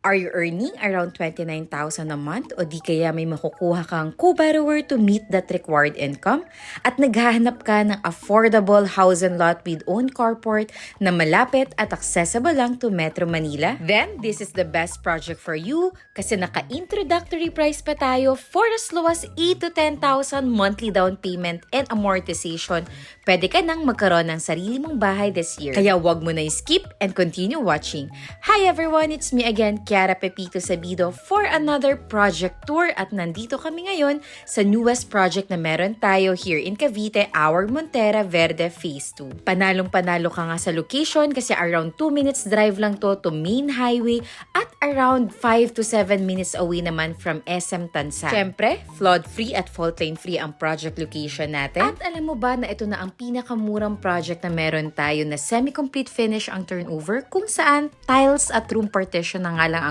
Are you earning around 29,000 a month o di kaya may makukuha kang co-borrower to meet that required income? At naghahanap ka ng affordable house and lot with own carport na malapit at accessible lang to Metro Manila? Then, this is the best project for you kasi naka-introductory price pa tayo for as low as 8 to 10,000 monthly down payment and amortization. Pwede ka nang magkaroon ng sarili mong bahay this year. Kaya wag mo na skip and continue watching. Hi everyone, it's me again, Kiara Pepito Sabido for another project tour at nandito kami ngayon sa newest project na meron tayo here in Cavite, our Montera Verde Phase 2. Panalong-panalo ka nga sa location kasi around 2 minutes drive lang to main highway at around 5 to 7 minutes away naman from SM Tansa. Siyempre, flood-free at fault line-free ang project location natin. At alam mo ba na ito na ang pinakamurang project na meron tayo na semi-complete finish ang turnover kung saan tiles at room partition na nga lang